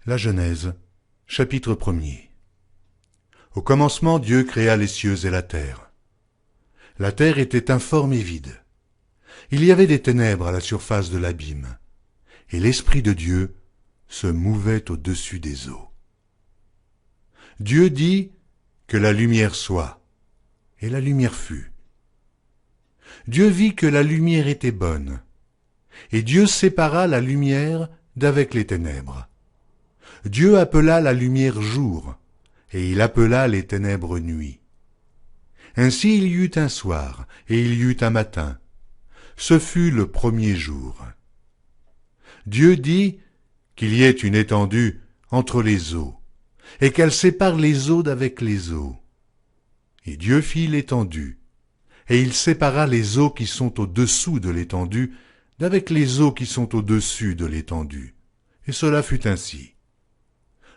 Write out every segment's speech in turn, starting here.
La Genèse, chapitre 1er. Au commencement, Dieu créa les cieux et la terre. La terre était informe et vide. Il y avait des ténèbres à la surface de l'abîme, et l'Esprit de Dieu se mouvait au-dessus des eaux. Dieu dit que la lumière soit, et la lumière fut. Dieu vit que la lumière était bonne, et Dieu sépara la lumière d'avec les ténèbres. Dieu appela la lumière jour, et il appela les ténèbres nuit. Ainsi il y eut un soir, et il y eut un matin. Ce fut le premier jour. Dieu dit qu'il y ait une étendue entre les eaux, et qu'elle sépare les eaux d'avec les eaux. Et Dieu fit l'étendue, et il sépara les eaux qui sont au-dessous de l'étendue d'avec les eaux qui sont au-dessus de l'étendue. Et cela fut ainsi.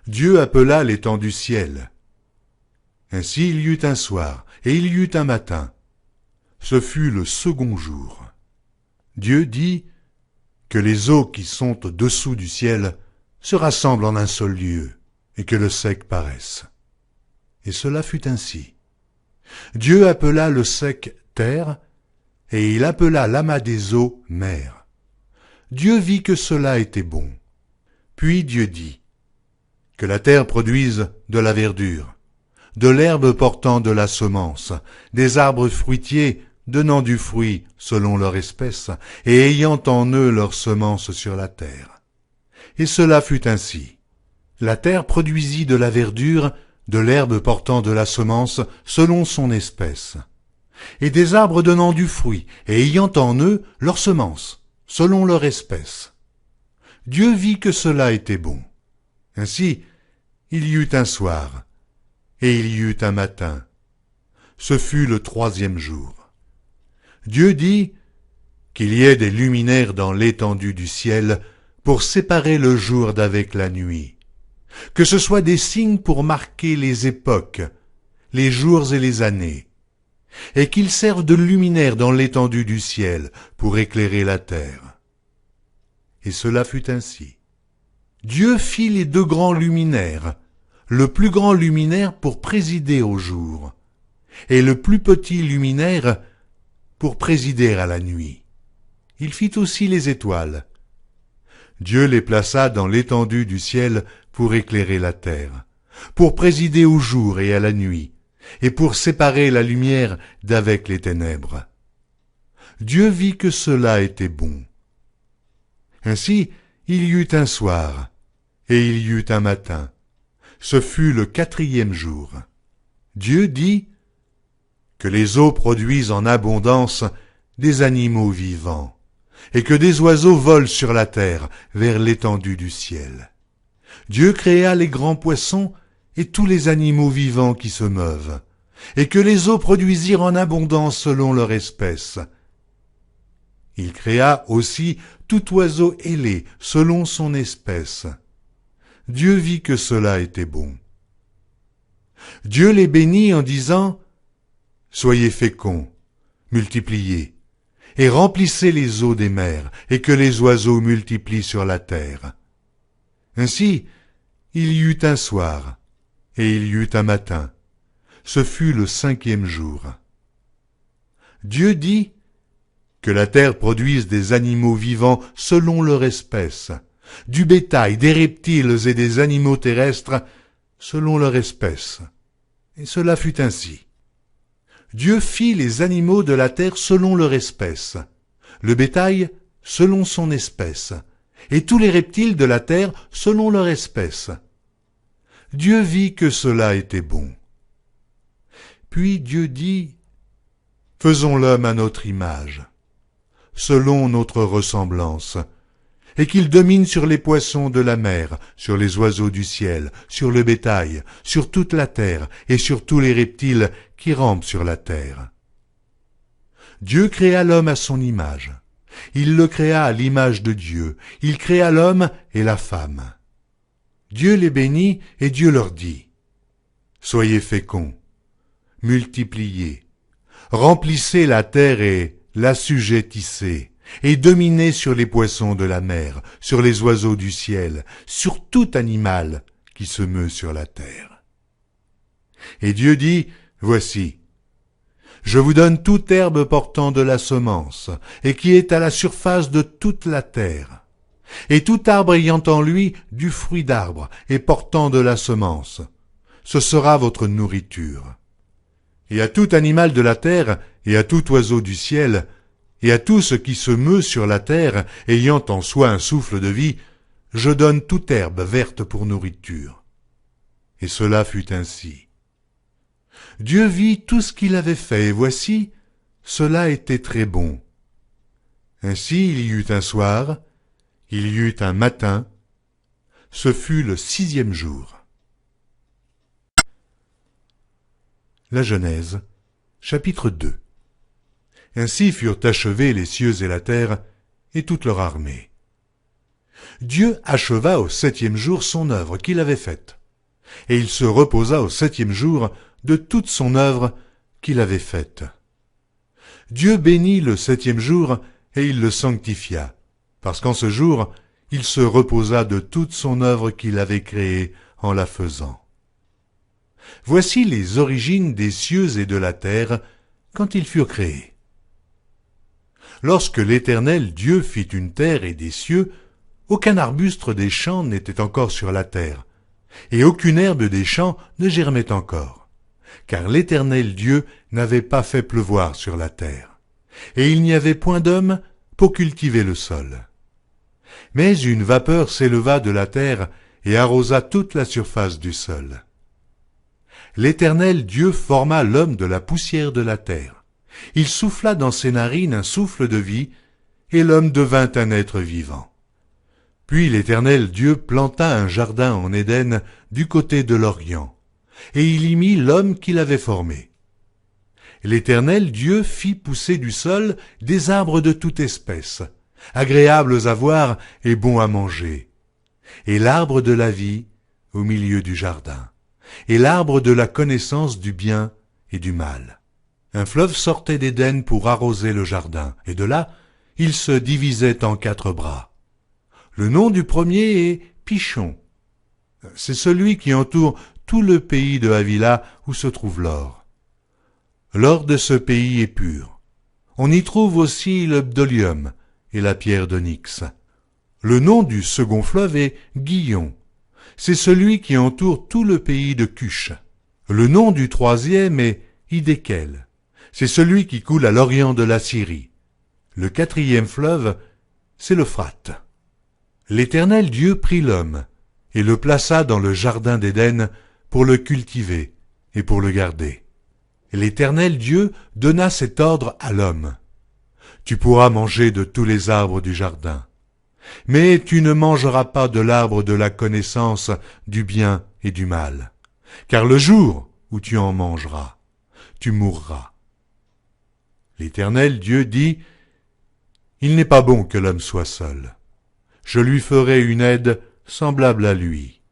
Dieu appela l'étendue ciel. Ainsi il y eut un soir, et il y eut un matin. Ce fut le second jour. Dieu dit que les eaux qui sont au-dessous du ciel se rassemblent en un seul lieu, et que le sec paraisse. Et cela fut ainsi. Dieu appela le sec terre, et il appela l'amas des eaux mer. Dieu vit que cela était bon. Puis Dieu dit que la terre produise de la verdure, de l'herbe portant de la semence, des arbres fruitiers donnant du fruit selon leur espèce, et ayant en eux leur semence sur la terre. Et cela fut ainsi. La terre produisit de la verdure, de l'herbe portant de la semence selon son espèce, et des arbres donnant du fruit, et ayant en eux leur semence, selon leur espèce. Dieu vit que cela était bon. Ainsi, il y eut un soir, et il y eut un matin. Ce fut le troisième jour. Dieu dit qu'il y ait des luminaires dans l'étendue du ciel pour séparer le jour d'avec la nuit, que ce soit des signes pour marquer les époques, les jours et les années, et qu'ils servent de luminaires dans l'étendue du ciel pour éclairer la terre. Et cela fut ainsi. Dieu fit les deux grands luminaires, le plus grand luminaire pour présider au jour, et le plus petit luminaire pour présider à la nuit. Il fit aussi les étoiles. Dieu les plaça dans l'étendue du ciel pour éclairer la terre, pour présider au jour et à la nuit, et pour séparer la lumière d'avec les ténèbres. Dieu vit que cela était bon. Ainsi, il y eut un soir, et il y eut un matin. Ce fut le quatrième jour. Dieu dit que les eaux produisent en abondance des animaux vivants, et que des oiseaux volent sur la terre vers l'étendue du ciel. Dieu créa les grands poissons et tous les animaux vivants qui se meuvent, et que les eaux produisirent en abondance selon leur espèce. Il créa aussi tout oiseau ailé selon son espèce. Dieu vit que cela était bon. Dieu les bénit en disant « Soyez féconds, multipliez, et remplissez les eaux des mers, et que les oiseaux multiplient sur la terre. » Ainsi, il y eut un soir, et il y eut un matin. Ce fut le cinquième jour. Dieu dit que la terre produise des animaux vivants selon leur espèce, du bétail, des reptiles et des animaux terrestres selon leur espèce. Et cela fut ainsi. Dieu fit les animaux de la terre selon leur espèce, le bétail selon son espèce, et tous les reptiles de la terre selon leur espèce. Dieu vit que cela était bon. Puis Dieu dit, « Faisons l'homme à notre image, selon notre ressemblance, et qu'il domine sur les poissons de la mer, sur les oiseaux du ciel, sur le bétail, sur toute la terre, et sur tous les reptiles qui rampent sur la terre. » Dieu créa l'homme à son image. Il le créa à l'image de Dieu. Il créa l'homme et la femme. Dieu les bénit, et Dieu leur dit, « Soyez féconds, multipliez, remplissez la terre et l'assujettissez, et dominait sur les poissons de la mer, sur les oiseaux du ciel, sur tout animal qui se meut sur la terre. Et Dieu dit, voici, je vous donne toute herbe portant de la semence, et qui est à la surface de toute la terre, et tout arbre ayant en lui du fruit d'arbre, et portant de la semence. Ce sera votre nourriture. Et à tout animal de la terre, et à tout oiseau du ciel, et à tout ce qui se meut sur la terre, ayant en soi un souffle de vie, je donne toute herbe verte pour nourriture. Et cela fut ainsi. Dieu vit tout ce qu'il avait fait, et voici, cela était très bon. Ainsi il y eut un soir, il y eut un matin, ce fut le 6e jour. La Genèse, chapitre 2. Ainsi furent achevés les cieux et la terre, et toute leur armée. Dieu acheva au 7e jour son œuvre qu'il avait faite, et il se reposa au 7e jour de toute son œuvre qu'il avait faite. Dieu bénit le 7e jour, et il le sanctifia, parce qu'en ce jour, il se reposa de toute son œuvre qu'il avait créée en la faisant. Voici les origines des cieux et de la terre quand ils furent créés. Lorsque l'Éternel Dieu fit une terre et des cieux, aucun arbuste des champs n'était encore sur la terre, et aucune herbe des champs ne germait encore, car l'Éternel Dieu n'avait pas fait pleuvoir sur la terre, et il n'y avait point d'homme pour cultiver le sol. Mais une vapeur s'éleva de la terre et arrosa toute la surface du sol. L'Éternel Dieu forma l'homme de la poussière de la terre. Il souffla dans ses narines un souffle de vie, et l'homme devint un être vivant. Puis l'Éternel Dieu planta un jardin en Éden du côté de l'Orient, et il y mit l'homme qu'il avait formé. L'Éternel Dieu fit pousser du sol des arbres de toute espèce, agréables à voir et bons à manger, et l'arbre de la vie au milieu du jardin, et l'arbre de la connaissance du bien et du mal. Un fleuve sortait d'Éden pour arroser le jardin, et de là, il se divisait en 4 bras. Le nom du premier est Pichon. C'est celui qui entoure tout le pays de Havila où se trouve l'or. L'or de ce pays est pur. On y trouve aussi le bdolium et la pierre d'onyx. Le nom du second fleuve est Gihon. C'est celui qui entoure tout le pays de Cush. Le nom du troisième est Hidékel. C'est celui qui coule à l'orient de la Syrie. Le 4e fleuve, c'est l'Euphrate. L'Éternel Dieu prit l'homme et le plaça dans le jardin d'Éden pour le cultiver et pour le garder. L'Éternel Dieu donna cet ordre à l'homme. Tu pourras manger de tous les arbres du jardin, mais tu ne mangeras pas de l'arbre de la connaissance du bien et du mal, car le jour où tu en mangeras, tu mourras. L'Éternel Dieu dit, il n'est pas bon que l'homme soit seul. Je lui ferai une aide semblable à lui.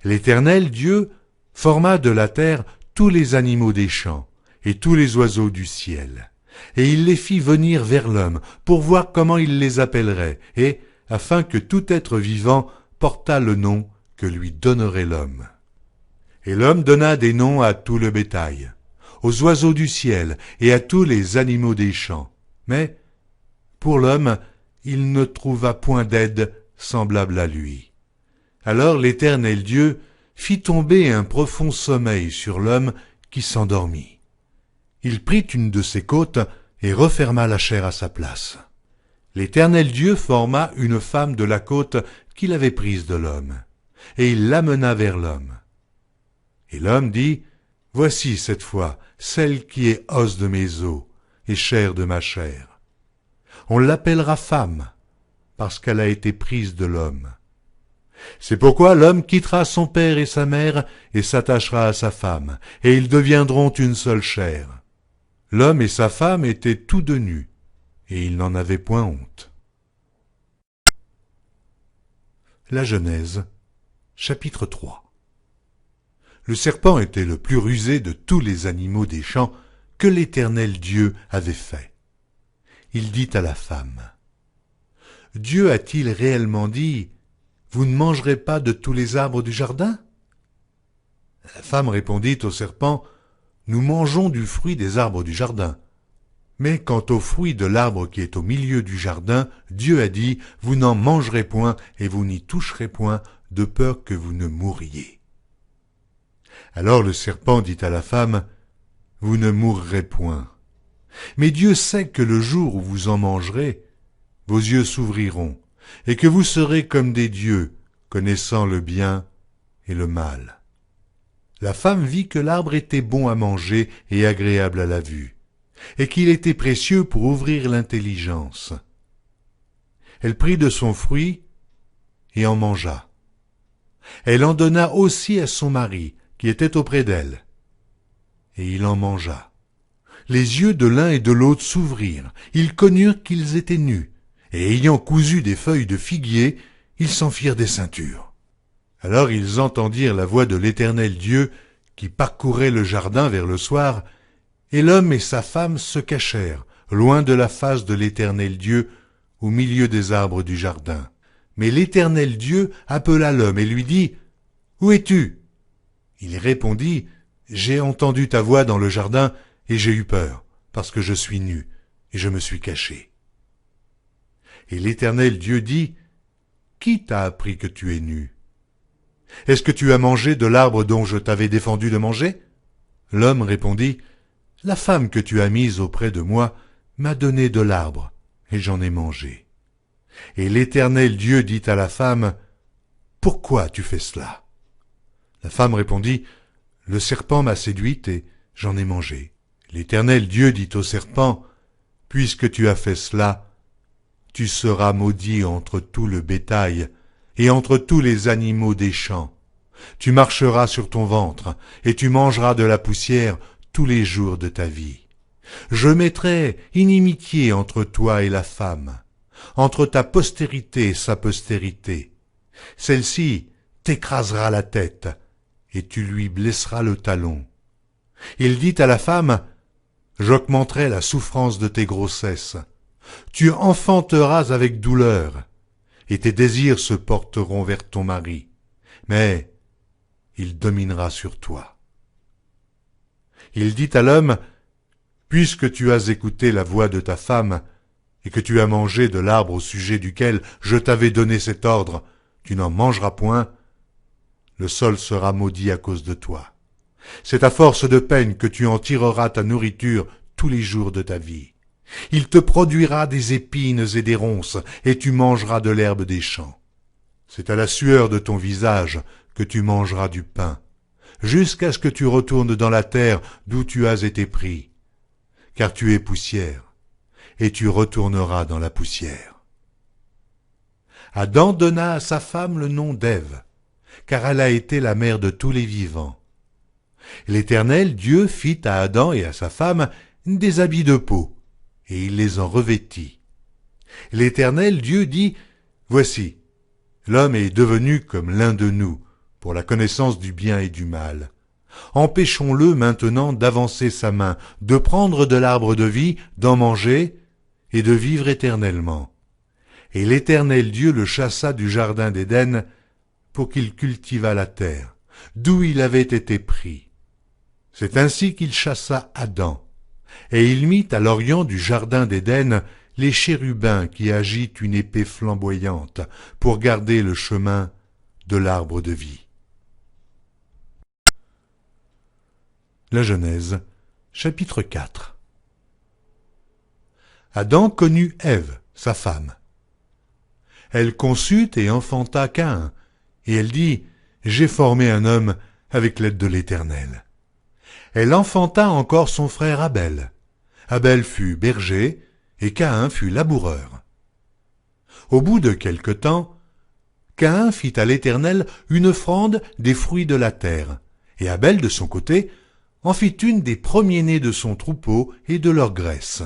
L'Éternel Dieu forma de la terre tous les animaux des champs et tous les oiseaux du ciel, et il les fit venir vers l'homme pour voir comment il les appellerait, et afin que tout être vivant portât le nom que lui donnerait l'homme. Et l'homme donna des noms à tout le bétail, aux oiseaux du ciel et à tous les animaux des champs. Mais, pour l'homme, il ne trouva point d'aide semblable à lui. Alors l'Éternel Dieu fit tomber un profond sommeil sur l'homme qui s'endormit. Il prit une de ses côtes et referma la chair à sa place. L'Éternel Dieu forma une femme de la côte qu'il avait prise de l'homme, et il l'amena vers l'homme. Et l'homme dit, « Voici cette fois celle qui est os de mes os et chair de ma chair. On l'appellera femme, parce qu'elle a été prise de l'homme. C'est pourquoi l'homme quittera son père et sa mère et s'attachera à sa femme, et ils deviendront une seule chair. L'homme et sa femme étaient tous deux nus, et ils n'en avaient point honte. » La Genèse, chapitre 3. Le serpent était le plus rusé de tous les animaux des champs que l'Éternel Dieu avait fait. Il dit à la femme, Dieu a-t-il réellement dit « Vous ne mangerez pas de tous les arbres du jardin ?» La femme répondit au serpent « Nous mangeons du fruit des arbres du jardin. Mais quant au fruit de l'arbre qui est au milieu du jardin, Dieu a dit « Vous n'en mangerez point et vous n'y toucherez point, de peur que vous ne mouriez. » Alors le serpent dit à la femme « Vous ne mourrez point. Mais Dieu sait que le jour où vous en mangerez, vos yeux s'ouvriront, et que vous serez comme des dieux, connaissant le bien et le mal. » La femme vit que l'arbre était bon à manger et agréable à la vue, et qu'il était précieux pour ouvrir l'intelligence. Elle prit de son fruit et en mangea. Elle en donna aussi à son mari, qui était auprès d'elle, et il en mangea. Les yeux de l'un et de l'autre s'ouvrirent, ils connurent qu'ils étaient nus, et ayant cousu des feuilles de figuier, ils s'en firent des ceintures. Alors ils entendirent la voix de l'Éternel Dieu qui parcourait le jardin vers le soir, et l'homme et sa femme se cachèrent, loin de la face de l'Éternel Dieu, au milieu des arbres du jardin. Mais l'Éternel Dieu appela l'homme et lui dit « Où es-tu » Il répondit « J'ai entendu ta voix dans le jardin, et j'ai eu peur, parce que je suis nu, et je me suis caché. » Et l'Éternel Dieu dit « Qui t'a appris que tu es nu ? Est-ce que tu as mangé de l'arbre dont je t'avais défendu de manger ?» L'homme répondit « La femme que tu as mise auprès de moi m'a donné de l'arbre, et j'en ai mangé. » Et l'Éternel Dieu dit à la femme « Pourquoi tu fais cela ?» La femme répondit « Le serpent m'a séduite et j'en ai mangé. » L'Éternel Dieu dit au serpent « Puisque tu as fait cela, tu seras maudit entre tout le bétail et entre tous les animaux des champs. Tu marcheras sur ton ventre, et tu mangeras de la poussière tous les jours de ta vie. Je mettrai inimitié entre toi et la femme, entre ta postérité et sa postérité. Celle-ci t'écrasera la tête, et tu lui blesseras le talon. Il dit à la femme, « J'augmenterai la souffrance de tes grossesses. Tu enfanteras avec douleur, et tes désirs se porteront vers ton mari, mais il dominera sur toi. » Il dit à l'homme, « Puisque tu as écouté la voix de ta femme, et que tu as mangé de l'arbre au sujet duquel je t'avais donné cet ordre, tu n'en mangeras point, le sol sera maudit à cause de toi. C'est à force de peine que tu en tireras ta nourriture tous les jours de ta vie. Il te produira des épines et des ronces, et tu mangeras de l'herbe des champs. C'est à la sueur de ton visage que tu mangeras du pain, jusqu'à ce que tu retournes dans la terre d'où tu as été pris, car tu es poussière, et tu retourneras dans la poussière. » Adam donna à sa femme le nom d'Ève, car elle a été la mère de tous les vivants. L'Éternel Dieu fit à Adam et à sa femme des habits de peau, et il les en revêtit. L'Éternel Dieu dit, « Voici, l'homme est devenu comme l'un de nous, pour la connaissance du bien et du mal. Empêchons-le maintenant d'avancer sa main, de prendre de l'arbre de vie, d'en manger, et de vivre éternellement. » Et l'Éternel Dieu le chassa du jardin d'Éden, pour qu'il cultivât la terre, d'où il avait été pris. C'est ainsi qu'il chassa Adam, et il mit à l'orient du jardin d'Éden les chérubins qui agitent une épée flamboyante pour garder le chemin de l'arbre de vie. La Genèse, chapitre 4. Adam connut Ève, sa femme. Elle conçut et enfanta Caïn, et elle dit, « J'ai formé un homme avec l'aide de l'Éternel. » Elle enfanta encore son frère Abel. Abel fut berger, et Caïn fut laboureur. Au bout de quelque temps, Caïn fit à l'Éternel une offrande des fruits de la terre, et Abel, de son côté, en fit une des premiers-nés de son troupeau et de leur graisse.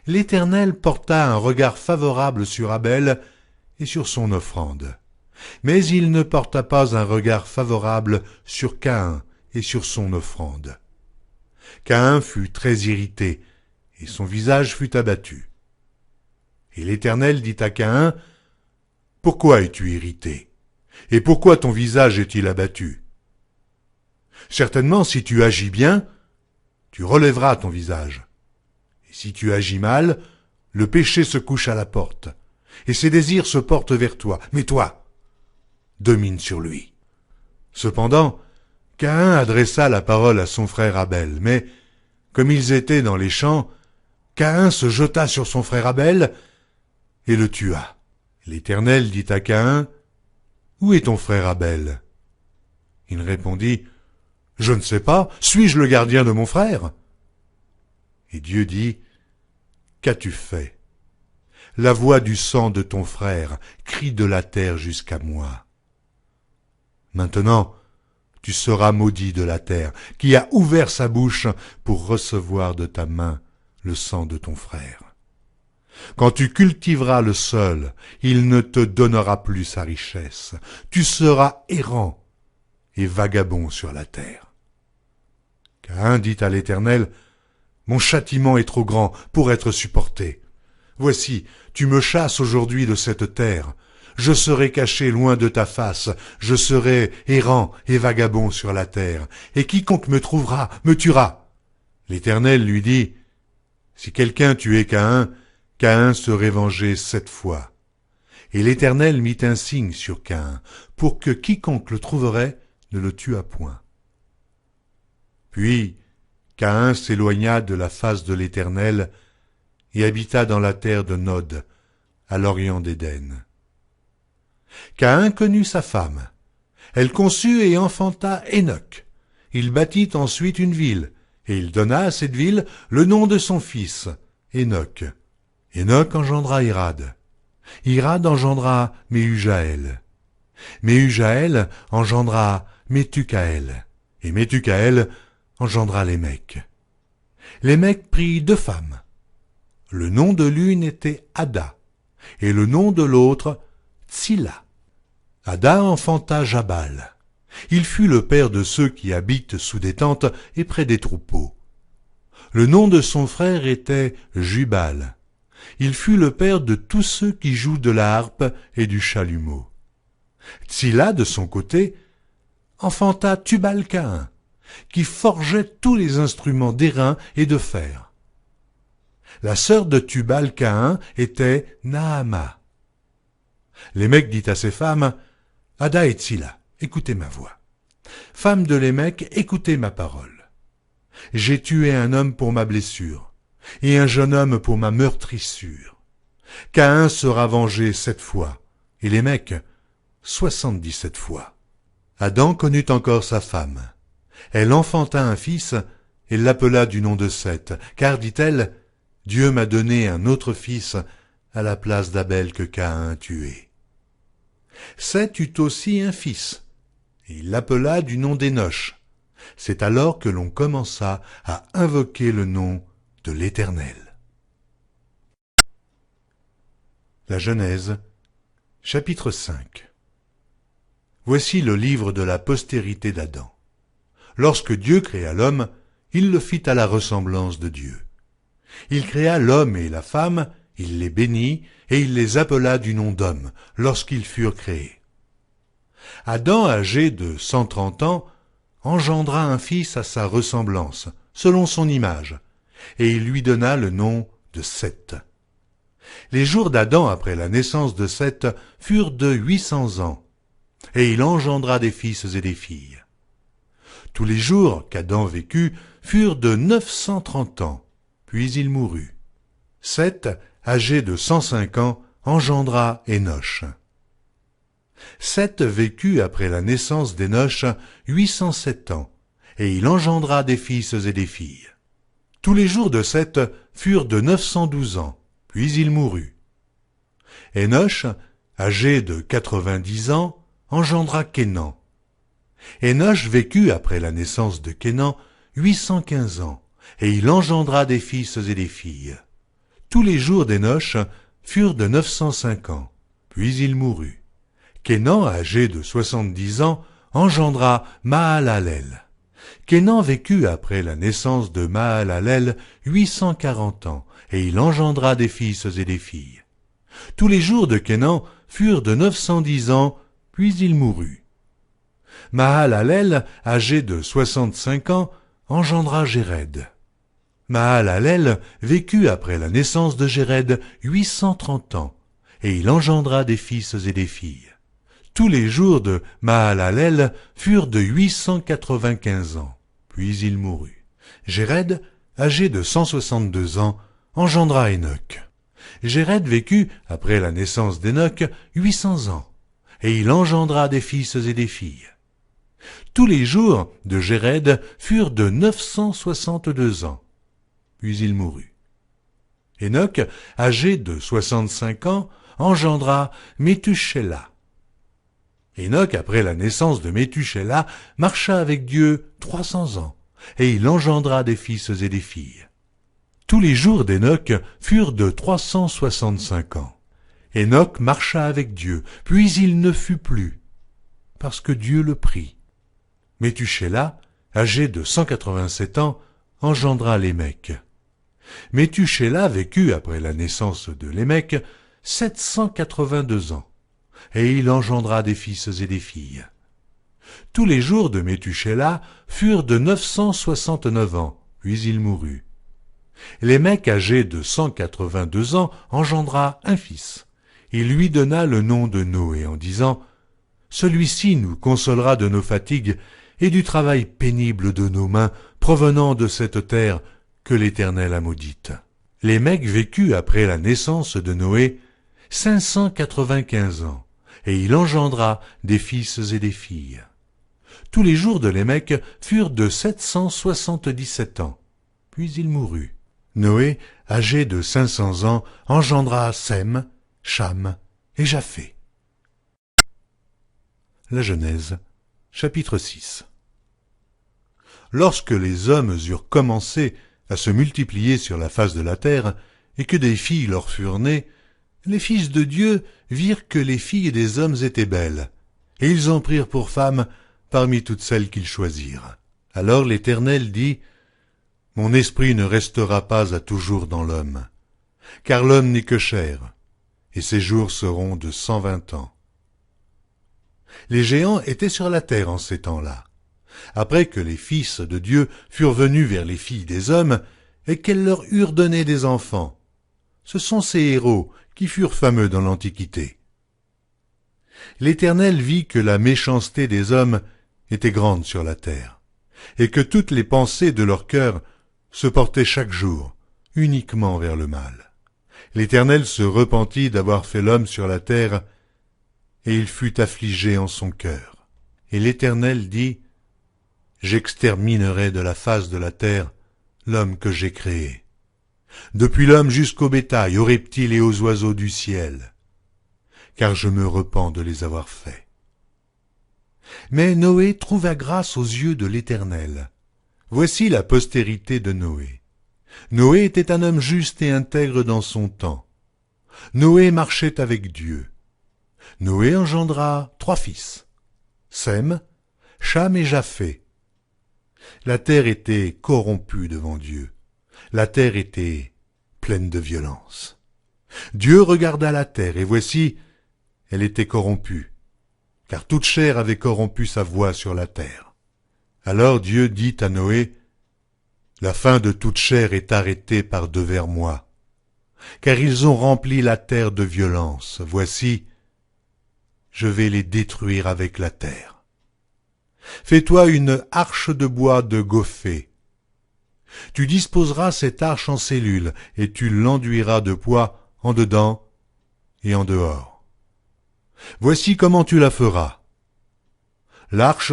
L'Éternel porta un regard favorable sur Abel et sur son offrande, mais il ne porta pas un regard favorable sur Caïn et sur son offrande. Caïn fut très irrité, et son visage fut abattu. Et l'Éternel dit à Caïn, « Pourquoi es-tu irrité? Et pourquoi ton visage est-il abattu? Certainement, si tu agis bien, tu relèveras ton visage. Et si tu agis mal, le péché se couche à la porte, et ses désirs se portent vers toi. Mais toi, domine sur lui. » Cependant, Caïn adressa la parole à son frère Abel, mais, comme ils étaient dans les champs, Caïn se jeta sur son frère Abel et le tua. L'Éternel dit à Caïn, « Où est ton frère Abel ?» Il répondit, « Je ne sais pas, suis-je le gardien de mon frère ?» Et Dieu dit, « Qu'as-tu fait? La voix du sang de ton frère crie de la terre jusqu'à moi. Maintenant, tu seras maudit de la terre, qui a ouvert sa bouche pour recevoir de ta main le sang de ton frère. Quand tu cultiveras le sol, il ne te donnera plus sa richesse. Tu seras errant et vagabond sur la terre. » Caïn dit à l'Éternel, « Mon châtiment est trop grand pour être supporté. Voici, tu me chasses aujourd'hui de cette terre. Je serai caché loin de ta face, je serai errant et vagabond sur la terre, et quiconque me trouvera me tuera. » L'Éternel lui dit, « Si quelqu'un tuait Caïn, Caïn serait vengé 7 fois. » Et l'Éternel mit un signe sur Caïn, pour que quiconque le trouverait ne le tuât point. Puis Caïn s'éloigna de la face de l'Éternel et habita dans la terre de Nod, à l'orient d'Éden. Caïn connut sa femme. Elle conçut et enfanta Hénoc. Il bâtit ensuite une ville, et il donna à cette ville le nom de son fils, Hénoc. Hénoc engendra Irad. Irad engendra Méhujaël. Méhujaël engendra Métucaël. Et Métucaël engendra Lémec. Lémec prit 2 femmes. Le nom de l'une était Ada, et le nom de l'autre Tsilla. Ada enfanta Jabal. Il fut le père de ceux qui habitent sous des tentes et près des troupeaux. Le nom de son frère était Jubal. Il fut le père de tous ceux qui jouent de la harpe et du chalumeau. Tsilla, de son côté, enfanta Tubal-Caïn, qui forgeait tous les instruments d'airain et de fer. La sœur de Tubal-Caïn était Naama. Lémec dit à ses femmes, « Ada et Tsilla, écoutez ma voix. Femmes de Lémec, écoutez ma parole. J'ai tué un homme pour ma blessure, et un jeune homme pour ma meurtrissure. Caïn sera vengé 7 fois, et Lémec 77 fois. » Adam connut encore sa femme. Elle enfanta un fils, et l'appela du nom de Seth, car, dit-elle, « Dieu m'a donné un autre fils à la place d'Abel que Caïn a tué. » Seth eut aussi un fils, et il l'appela du nom d'Énoch. C'est alors que l'on commença à invoquer le nom de l'Éternel. La Genèse, chapitre 5. Voici le livre de la postérité d'Adam. Lorsque Dieu créa l'homme, il le fit à la ressemblance de Dieu. Il créa l'homme et la femme, il les bénit, et il les appela du nom d'homme, lorsqu'ils furent créés. Adam, âgé de 130 ans, engendra un fils à sa ressemblance, selon son image, et il lui donna le nom de Seth. Les jours d'Adam après la naissance de Seth furent de 800 ans, et il engendra des fils et des filles. Tous les jours qu'Adam vécut furent de 930 ans, puis il mourut. Seth, âgé de 105 ans, engendra Énoch. Seth vécut après la naissance d'Énoch 807 ans, et il engendra des fils et des filles. Tous les jours de Seth furent de 912 ans, puis il mourut. Énoch, âgé de 90 ans, engendra Kénan. Énoch vécut après la naissance de Kénan 815 ans, et il engendra des fils et des filles. Tous les jours d'Énoch furent de 905 ans, puis il mourut. Kénan, âgé de 70 ans, engendra Mahalalel. Kénan vécut après la naissance de Mahalalel 840 ans, et il engendra des fils et des filles. Tous les jours de Kénan furent de 910 ans, puis il mourut. Mahalalel, âgé de 65 ans, engendra Jéred. Mahalalel vécut après la naissance de Jéred 830 ans, et il engendra des fils et des filles. Tous les jours de Mahalalel furent de 895 ans, puis il mourut. Jéred, âgé de 162 ans, engendra Hénoch. Jéred vécut, après la naissance d'Hénoch, 800 ans, et il engendra des fils et des filles. Tous les jours de Jéred furent de 962 ans, puis il mourut. Hénoch, âgé de 65 ans, engendra Méthusélah. Hénoch, après la naissance de Méthusélah, marcha avec Dieu 300 ans, et il engendra des fils et des filles. Tous les jours d'Hénoch furent de 365 ans. Hénoch marcha avec Dieu, puis il ne fut plus, parce que Dieu le prit. Méthusélah, âgé de 187 ans, engendra Lémec. Méthusélah vécut, après la naissance de Lémec, 782 ans, et il engendra des fils et des filles. Tous les jours de Méthusélah furent de 969 ans, puis il mourut. Lémec, âgé de 182 ans, engendra un fils. Il lui donna le nom de Noé en disant « Celui-ci nous consolera de nos fatigues et du travail pénible de nos mains provenant de cette terre que l'Éternel a maudite. » Lémec vécut après la naissance de Noé 595 ans, et il engendra des fils et des filles. Tous les jours de Lémec furent de 777 ans, puis il mourut. Noé, âgé de 500 ans, engendra Sem, Cham et Japheth. La Genèse, chapitre 6. Lorsque les hommes eurent commencé à se multiplier sur la face de la terre, et que des filles leur furent nées, les fils de Dieu virent que les filles des hommes étaient belles, et ils en prirent pour femmes parmi toutes celles qu'ils choisirent. Alors l'Éternel dit, « Mon esprit ne restera pas à toujours dans l'homme, car l'homme n'est que chair, et ses jours seront de 120 ans. » Les géants étaient sur la terre en ces temps-là, après que les fils de Dieu furent venus vers les filles des hommes, et qu'elles leur eurent donné des enfants. Ce sont ces héros qui furent fameux dans l'Antiquité. L'Éternel vit que la méchanceté des hommes était grande sur la terre, et que toutes les pensées de leur cœur se portaient chaque jour uniquement vers le mal. L'Éternel se repentit d'avoir fait l'homme sur la terre, et il fut affligé en son cœur. Et l'Éternel dit, « J'exterminerai de la face de la terre l'homme que j'ai créé, depuis l'homme jusqu'au bétail, aux reptiles et aux oiseaux du ciel, car je me repens de les avoir faits. » Mais Noé trouva grâce aux yeux de l'Éternel. Voici la postérité de Noé. Noé était un homme juste et intègre dans son temps. Noé marchait avec Dieu. Noé engendra 3 fils, Sem, Cham et Japheth. La terre était corrompue devant Dieu. La terre était pleine de violence. Dieu regarda la terre, et voici, elle était corrompue, car toute chair avait corrompu sa voie sur la terre. Alors Dieu dit à Noé, « La fin de toute chair est arrêtée par devers moi, car ils ont rempli la terre de violence. Voici, je vais les détruire avec la terre. Fais-toi une arche de bois de gophée. Tu disposeras cette arche en cellules, et tu l'enduiras de poids en dedans et en dehors. Voici comment tu la feras. L'arche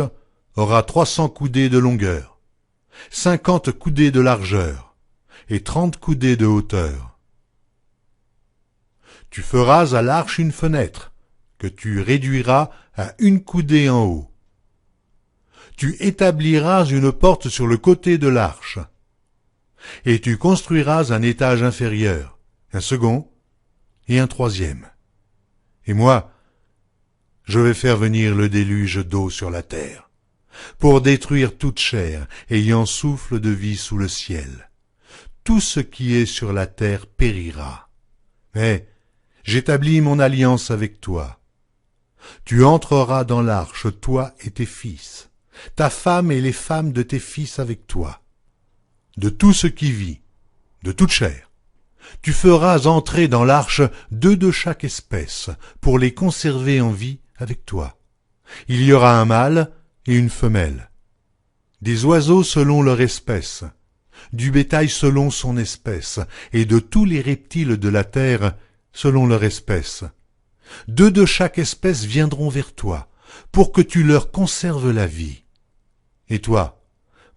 aura 300 coudées de longueur, 50 coudées de largeur et 30 coudées de hauteur. Tu feras à l'arche une fenêtre, que tu réduiras à 1 coudée en haut. Tu établiras une porte sur le côté de l'arche, et tu construiras un étage inférieur, un second et un 3e. Et moi, je vais faire venir le déluge d'eau sur la terre, pour détruire toute chair ayant souffle de vie sous le ciel. Tout ce qui est sur la terre périra. Mais J'établis mon alliance avec toi. Tu entreras dans l'arche, toi et tes fils, ta femme et les femmes de tes fils avec toi. De tout ce qui vit, de toute chair, tu feras entrer dans l'arche 2 de chaque espèce, pour les conserver en vie avec toi. Il y aura un mâle et une femelle. Des oiseaux selon leur espèce, du bétail selon son espèce, et de tous les reptiles de la terre selon leur espèce. 2 de chaque espèce viendront vers toi, pour que tu leur conserves la vie. Et toi,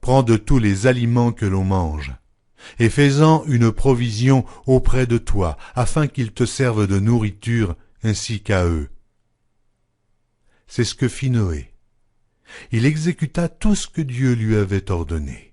prends de tous les aliments que l'on mange, et fais-en une provision auprès de toi, afin qu'ils te servent de nourriture ainsi qu'à eux. C'est ce que fit Noé. Il exécuta tout ce que Dieu lui avait ordonné.